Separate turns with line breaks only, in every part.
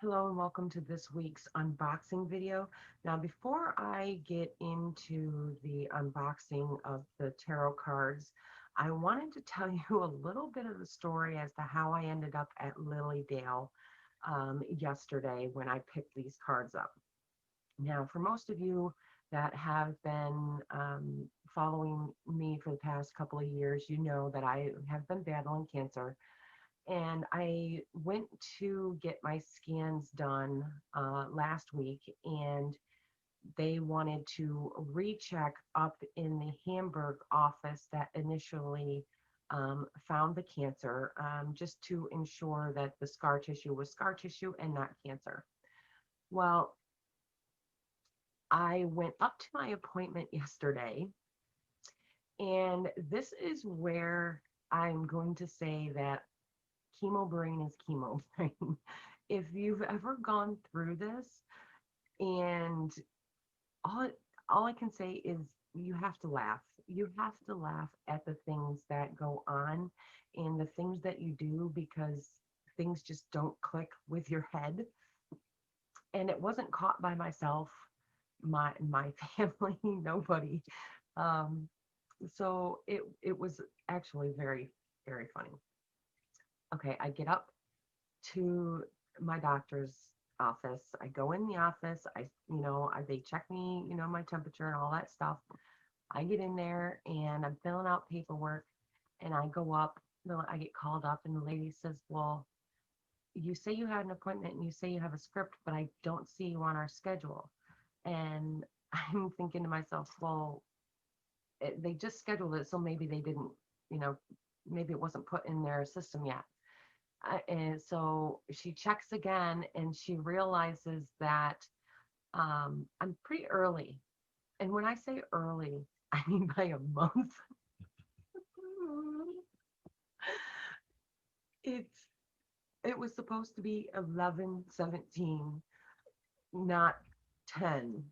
Hello and welcome to this week's unboxing video. Now, before I get into the unboxing of the tarot cards, I wanted to tell you a little bit of the story as to how I ended up at Lilydale yesterday when I picked these cards up. Now, for most of you that have been following me for the past couple of years, you know that I have been battling cancer, and I went to get my scans done last week, and they wanted to recheck up in the Hamburg office that initially found the cancer, just to ensure that the scar tissue was scar tissue and not cancer. Well, I went up to my appointment yesterday, and this is where I'm going to say that chemo brain is chemo brain. If you've ever gone through this, and all all I can say is you have to laugh. You have to laugh at the things that go on and the things that you do, because things just don't click with your head. And it wasn't caught by myself, my family, nobody. Um, so it was actually very funny. Okay, I get up to my doctor's office. I go in the office. They check me, my temperature and all that stuff. I get in there and I'm filling out paperwork, and I go up. I get called up, and the lady says, "Well, you say you had an appointment and you say you have a script, but I don't see you on our schedule." And I'm thinking to myself, well, they just scheduled it, so maybe they didn't, you know, maybe it wasn't put in their system yet. And so she checks again, and she realizes that I'm pretty early. And when I say early, I mean by a month. it's it was supposed to be 11/17, not 10,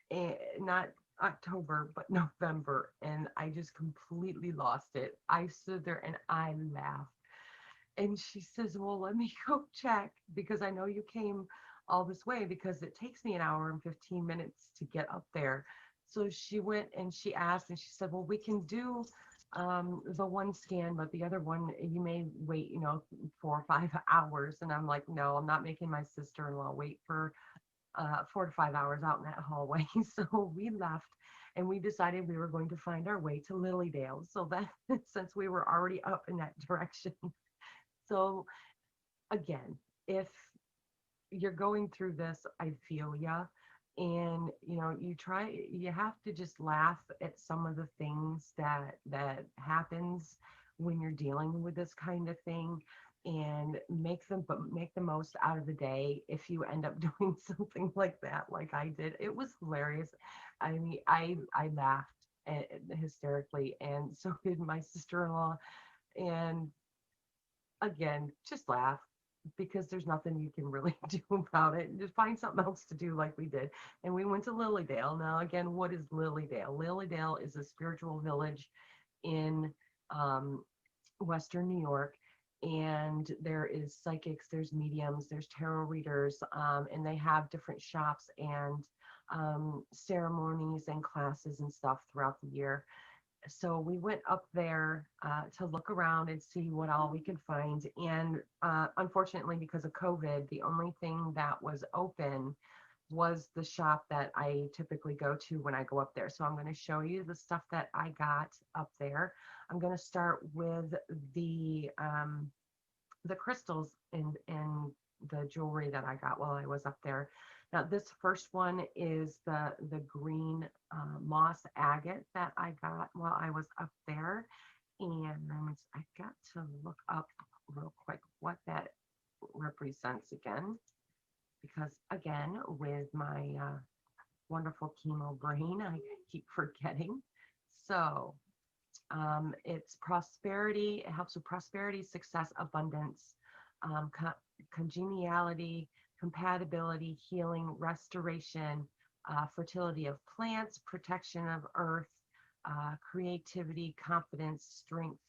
and not October, but November. And I just completely lost it. I stood there and I laughed. And she says, "Well, let me go check, because I know you came all this way, because it takes me an hour and 15 minutes to get up there." So she went and she asked, and she said, "Well, we can do the one scan, but the other one, you may wait, 4 or 5 hours." And I'm like, "No, I'm not making my sister-in-law wait for 4 to 5 hours out in that hallway." So we left, and we decided we were going to find our way to Lilydale. So that since we were already up in that direction. So again, if you're going through this, I feel ya. And you have to just laugh at some of the things that happens when you're dealing with this kind of thing, and make the most out of the day. If you end up doing something like that, like I did, it was hilarious. I mean, I laughed hysterically, and so did my sister-in-law. And again, just laugh, because there's nothing you can really do about it. Just find something else to do, like we did. And we went to Lilydale. Now, again, what is Lilydale? Lilydale is a spiritual village in Western New York. And there is psychics, there's mediums, there's tarot readers, and they have different shops and ceremonies and classes and stuff throughout the year. So we went up there to look around and see what all we could find. And unfortunately, because of COVID, the only thing that was open was the shop that I typically go to when I go up there. So I'm going to show you the stuff that I got up there. I'm going to start with the crystals and the jewelry that I got while I was up there. Now, this first one is the green moss agate that I got while I was up there. And I got to look up real quick what that represents again, because again, with my wonderful chemo brain, I keep forgetting. So it's prosperity. It helps with prosperity, success, abundance, congeniality, compatibility, healing, restoration, fertility of plants, protection of earth, creativity, confidence, strength,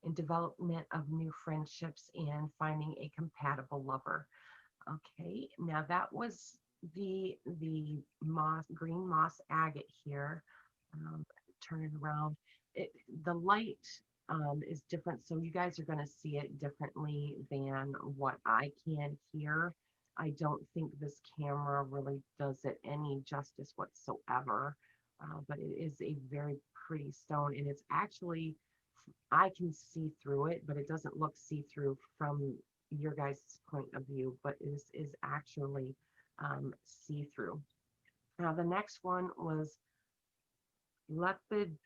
and development of new friendships, and finding a compatible lover. Okay, now that was the moss, green moss agate here. Um, Turn it around. It, the light is different, so you guys are going to see it differently than what I can here. I don't think this camera really does it any justice whatsoever, but it is a very pretty stone, and it's actually, I can see through it, but it doesn't look see-through from your guys' point of view, but is actually see-through. Now the next one was Lepidolite,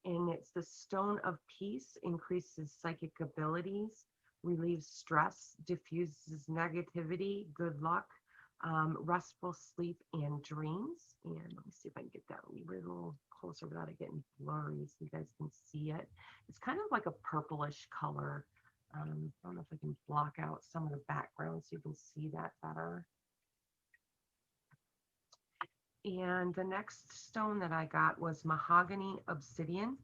and it's the stone of peace, increases psychic abilities, relieves stress, diffuses negativity, good luck, restful sleep and dreams. And let me see if I can get that a little closer without it getting blurry so you guys can see it. It's kind of like a purplish color. I don't know if I can block out some of the background so you can see that better. And the next stone that I got was Mahogany Obsidian.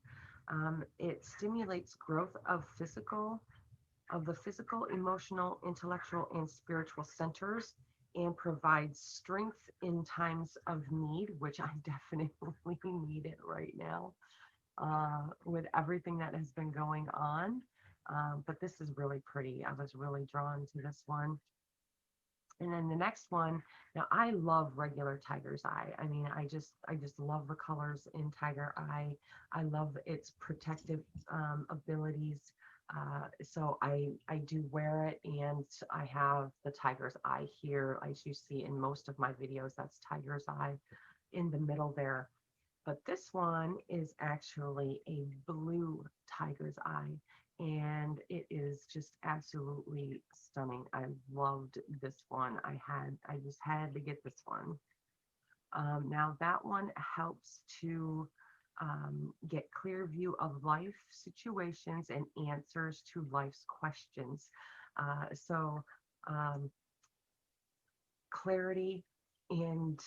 It stimulates growth of the physical, emotional, intellectual, and spiritual centers, and provides strength in times of need, which I definitely need it right now with everything that has been going on. But this is really pretty. I was really drawn to this one. And then the next one, now I love regular tiger's eye. I mean, I just love the colors in tiger eye. I love its protective abilities. So I do wear it, and I have the tiger's eye here, as you see in most of my videos. That's tiger's eye in the middle there. But this one is actually a blue tiger's eye, and it is just absolutely stunning. I loved this one. I just had to get this one. Now that one helps to get clear view of life situations and answers to life's questions. So clarity and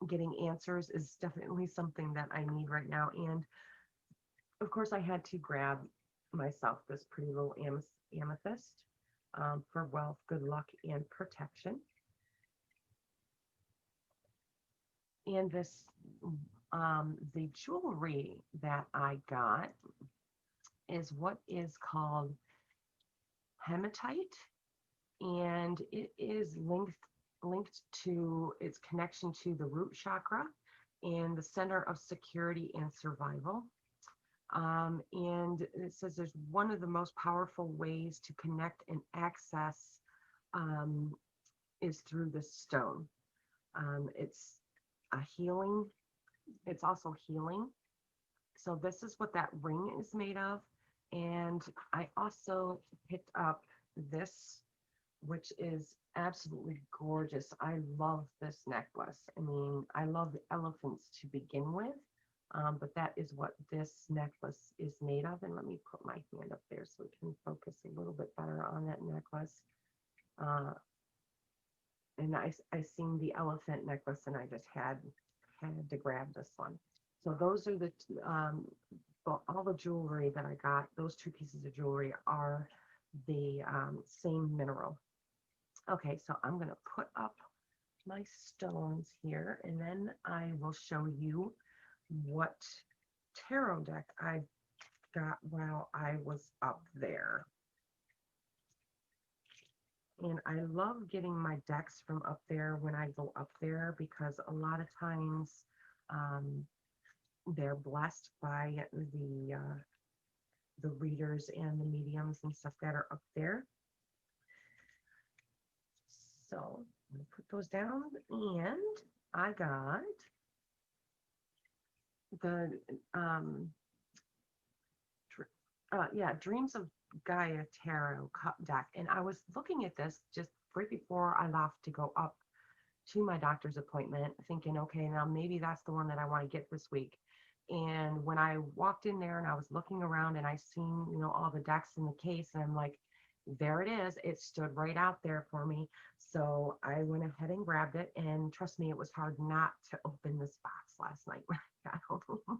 getting answers is definitely something that I need right now. And of course, I had to grab myself this pretty little amethyst for wealth, good luck, and protection. And this, the jewelry that I got is what is called hematite, and it is linked to its connection to the root chakra and the center of security and survival. And it says there's one of the most powerful ways to connect and access is through this stone. It's a healing. It's also healing. So this is what that ring is made of. And I also picked up this, which is absolutely gorgeous. I love this necklace. I mean, I love the elephants to begin with, but that is what this necklace is made of. And let me put my hand up there so we can focus a little bit better on that necklace. And I seen the elephant necklace, and I just had to grab this one. So those are the all the jewelry that I got. Those two pieces of jewelry are the same mineral. Okay, so I'm going to put up my stones here, and then I will show you what tarot deck I got while I was up there. And I love getting my decks from up there when I go up there, because a lot of times they're blessed by the readers and the mediums and stuff that are up there. So I'm going to put those down, and I got the Dreams of Gaia Tarot deck, and I was looking at this just right before I left to go up to my doctor's appointment, thinking, okay, now maybe that's the one that I want to get this week. And when I walked in there and I was looking around, and I seen, all the decks in the case, and I'm like, there it is. It stood right out there for me. So I went ahead and grabbed it, and trust me, it was hard not to open this box last night when I got home.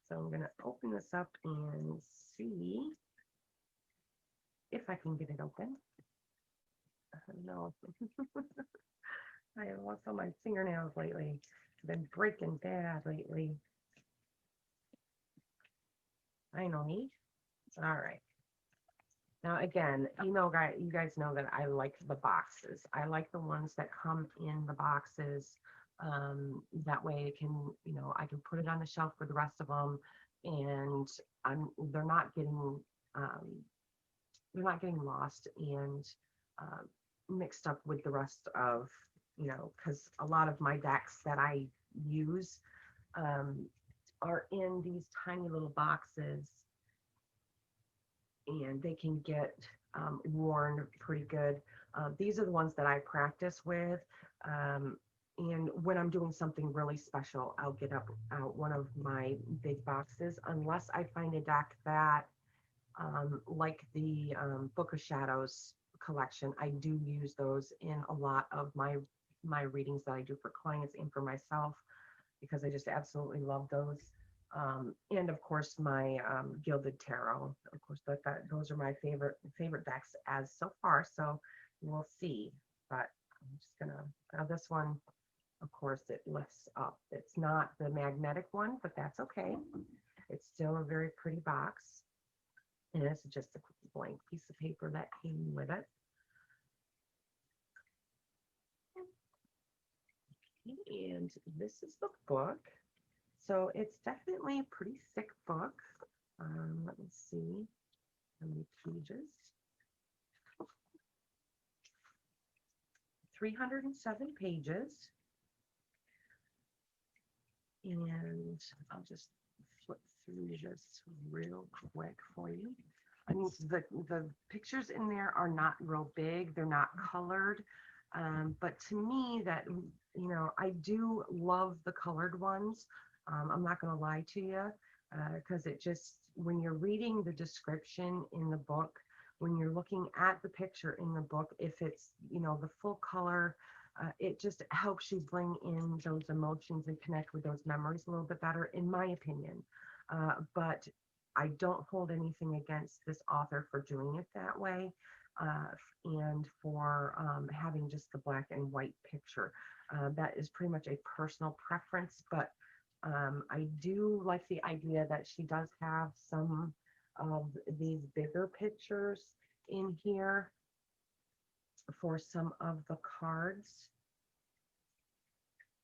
So I'm going to open this up and see if I can get it open. No, I have lost all my fingernails lately. I've been breaking bad lately. Finally. All right. Now again, you guys know that I like the boxes. I like the ones that come in the boxes. That way it can, I can put it on the shelf for the rest of them, and they're not getting, um, lost and uh, mixed up with the rest of, because a lot of my decks that I use um, are in these tiny little boxes, and they can get worn pretty good. These are the ones that I practice with. Um, and when I'm doing something really special, I'll get out one of my big boxes, unless I find a deck that, like the Book of Shadows collection, I do use those in a lot of my readings that I do for clients and for myself, because I just absolutely love those. And of course, my Gilded Tarot. Of course, those are my favorite decks as so far. So we'll see. But I'm just gonna. Now this one, of course, it lifts up. It's not the magnetic one, but that's okay. It's still a very pretty box, and it's just a blank piece of paper that came with it. And this is the book. So it's definitely a pretty thick book. Let me see how many pages. 307 pages. And I'll just flip through this real quick for you. I mean, the pictures in there are not real big. They're not colored. But to me, I do love the colored ones. I'm not going to lie to you, because it just, when you're reading the description in the book, when you're looking at the picture in the book, if it's, the full color, it just helps you bring in those emotions and connect with those memories a little bit better, in my opinion. But I don't hold anything against this author for doing it that way, and for having just the black and white picture. That is pretty much a personal preference, but I do like the idea that she does have some of these bigger pictures in here for some of the cards.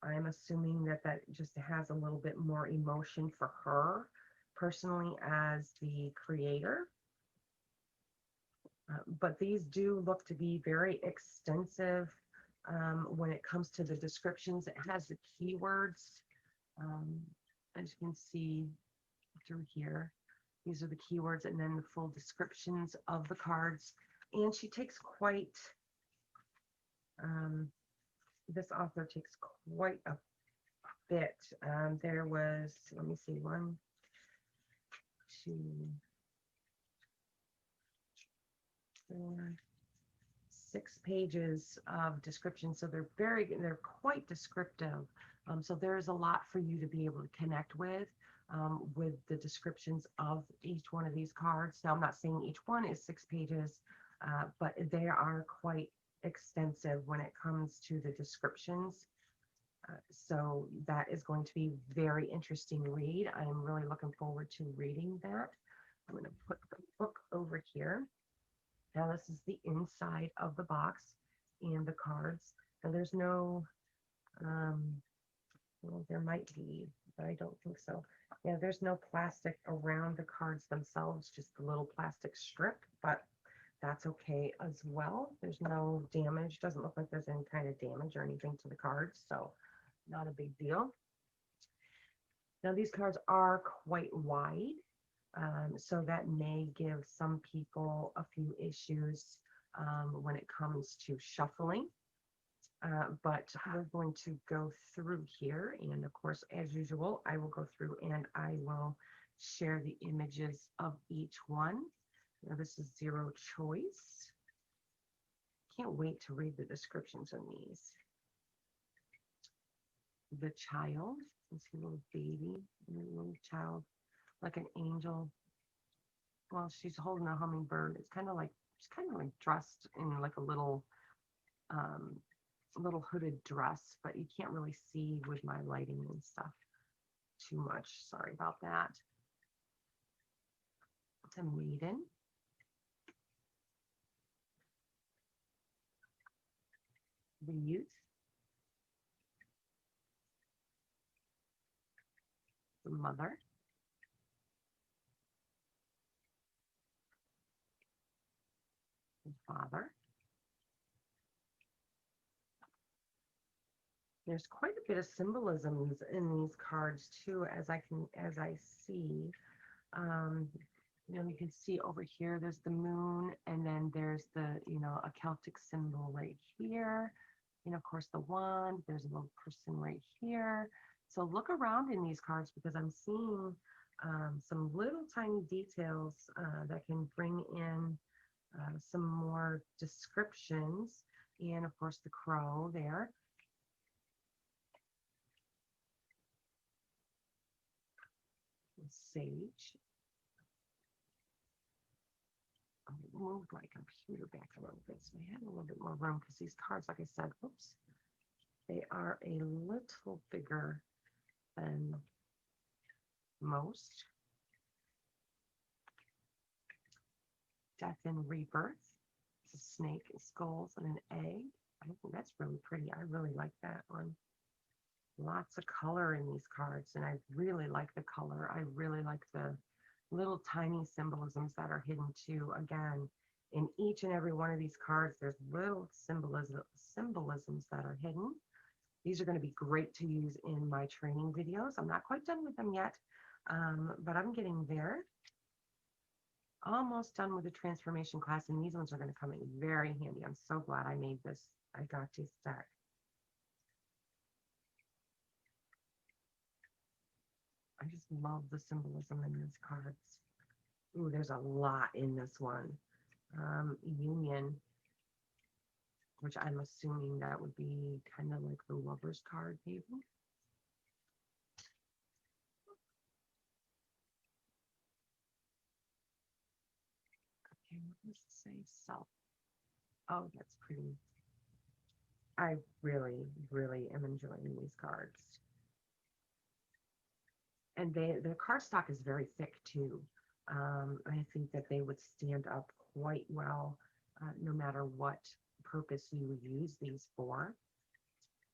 I'm assuming that just has a little bit more emotion for her personally as the creator. But these do look to be very extensive when it comes to the descriptions. It has the keywords, as you can see through here. These are the keywords, and then the full descriptions of the cards. And she takes quite, this author takes quite a bit. There was, let me see, 1, 2, 4, 6 pages of description. So they're quite descriptive. So there's a lot for you to be able to connect with the descriptions of each one of these cards. Now, I'm not saying each one is 6 pages, but they are quite extensive when it comes to the descriptions. So that is going to be very interesting read. I am really looking forward to reading that. I'm going to put the book over here. Now this is the inside of the box and the cards. Now there's no, well, there might be, but I don't think so. Yeah, there's no plastic around the cards themselves, just a little plastic strip, but that's okay as well. There's no damage. Doesn't look like there's any kind of damage or anything to the cards, so not a big deal. Now these cards are quite wide, so that may give some people a few issues when it comes to shuffling. But we're going to go through here, and of course, as usual, I will go through and I will share the images of each one. Now this is zero choice. Can't wait to read the descriptions on these. The child, this little baby, little child, like an angel. Well, she's holding a hummingbird. It's kind of like She's kind of like dressed in like a um, little hooded dress, but you can't really see with my lighting and stuff too much. Sorry about that. It's a maiden. The youth. The mother. The father. There's quite a bit of symbolisms in these cards too, as I see. Um, you can see over here, there's the moon, and then there's the, a Celtic symbol right here. And of course the wand, there's a little person right here. So look around in these cards because I'm seeing some little tiny details that can bring in some more descriptions. And of course the crow there. Sage. I'll move my computer back a little bit so I have a little bit more room because these cards, like I said, oops, they are a little bigger than most. Death and Rebirth. It's a snake, skulls, and an egg. I think that's really pretty. I really like that one. Lots of color in these cards, and I really like the color. I really like the little tiny symbolisms that are hidden too. Again, in each and every one of these cards, there's little symbolisms that are hidden. These are going to be great to use in my training videos. I'm not quite done with them yet, but I'm getting there. Almost done with the transformation class, and these ones are going to come in very handy. I'm so glad I made this. I got this deck. I just love the symbolism in these cards. Ooh, there's a lot in this one. Union, which I'm assuming that would be kind of like the Lover's card, maybe. Okay, what does it say? Self. Oh, that's pretty. I really, really am enjoying these cards. And the cardstock is very thick too. I think that they would stand up quite well no matter what purpose you would use these for.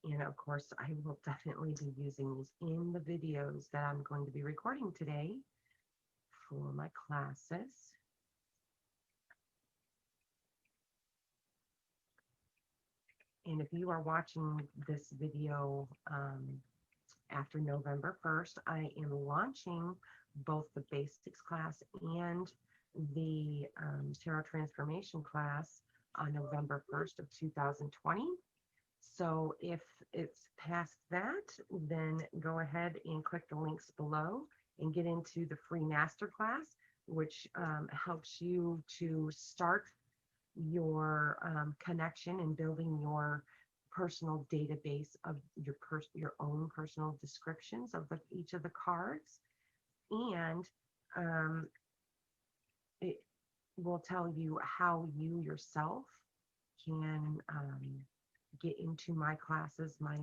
And of course, I will definitely be using these in the videos that I'm going to be recording today for my classes. And if you are watching this video after November 1st, I am launching both the basics class and the tarot transformation class on November 1st of 2020. So if it's past that, then go ahead and click the links below and get into the free masterclass, which helps you to start your connection and building your personal database of your own personal descriptions of each of the cards, and it will tell you how you yourself can get into my classes, my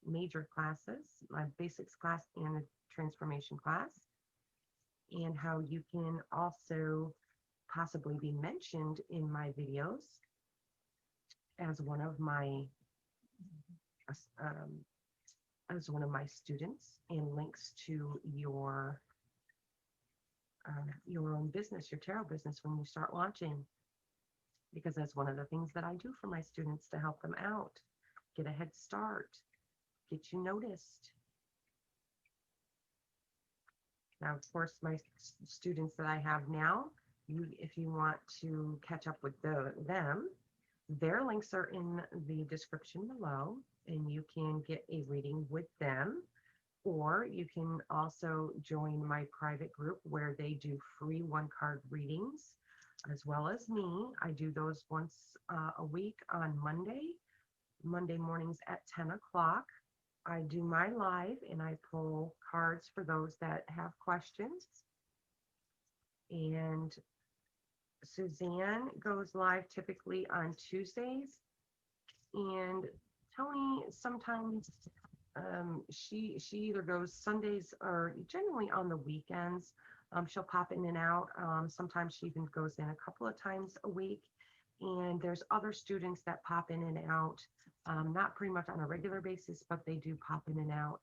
major classes, my basics class and the transformation class, and how you can also possibly be mentioned in my videos as one of my students, and links to your own business, your tarot business, when you start launching, because that's one of the things that I do for my students to help them out, get a head start, get you noticed. Now, of course, my students that I have now, if you want to catch up with them, their links are in the description below, and you can get a reading with them. Or you can also join my private group where they do free one-card readings, as well as me. I do those once a week on Monday mornings at 10 o'clock. I do my live and I pull cards for those that have questions. And Suzanne goes live typically on Tuesdays, and Tony sometimes she either goes Sundays or generally on the weekends. She'll pop in and out. Sometimes she even goes in a couple of times a week. And there's other students that pop in and out, not pretty much on a regular basis, but they do pop in and out.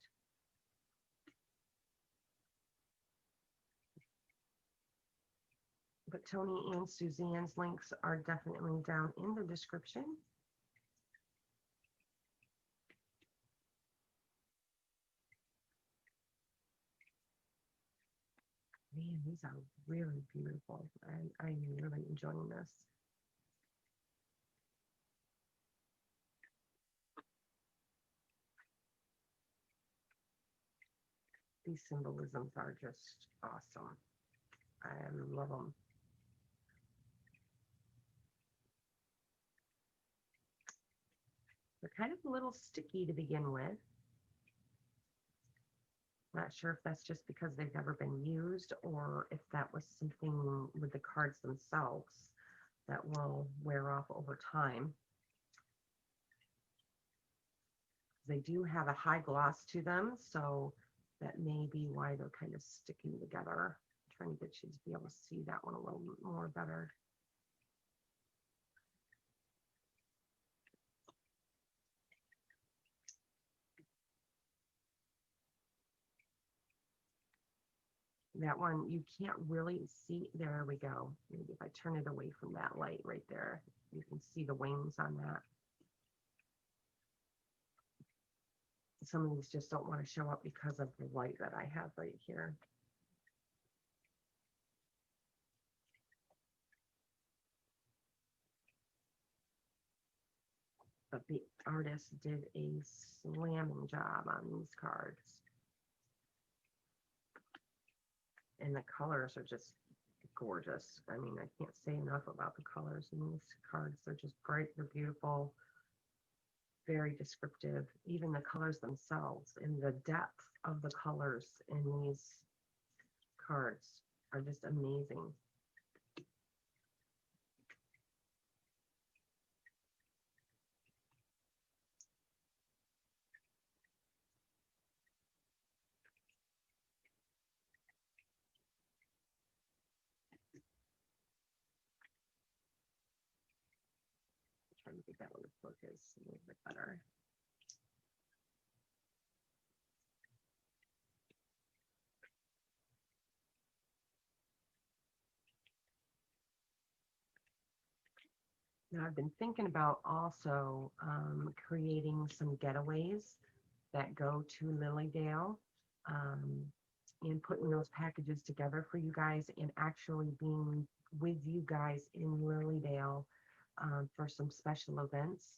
But Tony and Suzanne's links are definitely down in the description. Man, these are really beautiful. I'm really enjoying this. These symbolisms are just awesome. I love them. They're kind of a little sticky to begin with. Not sure if that's just because they've never been used or if that was something with the cards themselves that will wear off over time. They do have a high gloss to them, so that may be why they're kind of sticking together. I'm trying to get you to be able to see that one a little more better. That one, you can't really see. There we go. Maybe if I turn it away from that light right there, you can see the wings on that. Some of these just don't want to show up because of the light that I have right here. But the artist did a slamming job on these cards. And the colors are just gorgeous. I mean, I can't say enough about the colors in these cards. They're just bright, they're beautiful, very descriptive. Even the colors themselves and the depth of the colors in these cards are just amazing. I'm trying to get that one to focus a little bit better. Now, I've been thinking about also creating some getaways that go to Lilydale, um, and putting those packages together for you guys and actually being with you guys in Lilydale for some special events.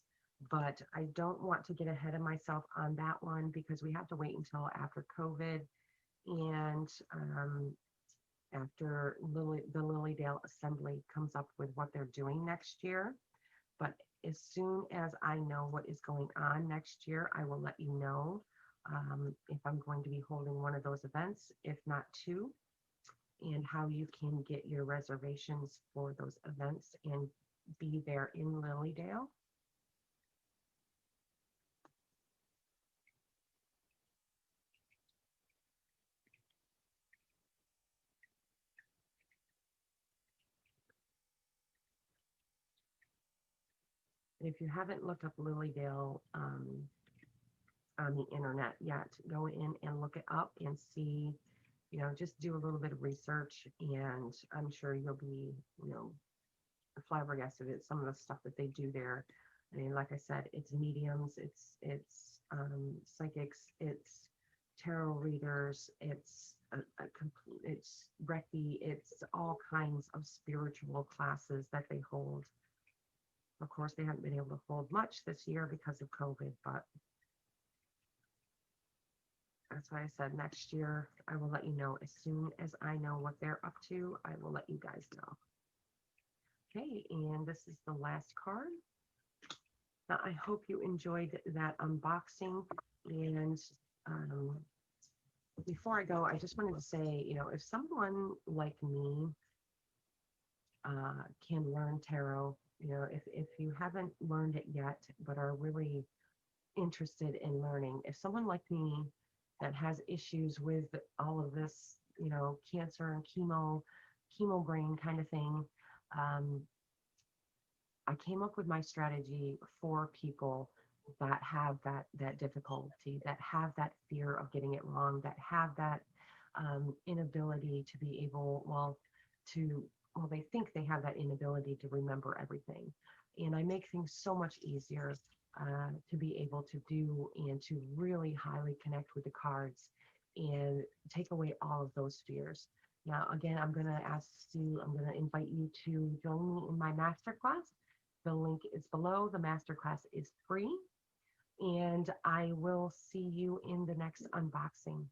But I don't want to get ahead of myself on that one because we have to wait until after COVID and after the Lilydale Assembly comes up with what they're doing next year. But as soon as I know what is going on next year, I will let you know if I'm going to be holding one of those events, if not two, and how you can get your reservations for those events and be there in Lilydale. And if you haven't looked up Lilydale on the internet yet, go in and look it up and see, just do a little bit of research, and I'm sure you'll be, flabbergasted at some of the stuff that they do there. I mean, like I said, it's mediums, it's psychics, it's tarot readers, it's Reiki, it's all kinds of spiritual classes that they hold. Of course, they haven't been able to hold much this year because of COVID, but that's why I said next year I will let you know. As soon as I know what they're up to, I will let you guys know. Okay, and this is the last card. Now, I hope you enjoyed that unboxing. And before I go, I just wanted to say, if someone like me can learn tarot. You know, if you haven't learned it yet, but are really interested in learning, if someone like me that has issues with all of this, you know, cancer and chemo brain kind of thing, um, I came up with my strategy for people that have that difficulty, that have that fear of getting it wrong, that have that inability to be able, to they think they have that inability to remember everything, and I make things so much easier to be able to do and to really highly connect with the cards and take away all of those fears. Now, again, I'm going to invite you to join me in my masterclass. The link is below. The masterclass is free, and I will see you in the next unboxing.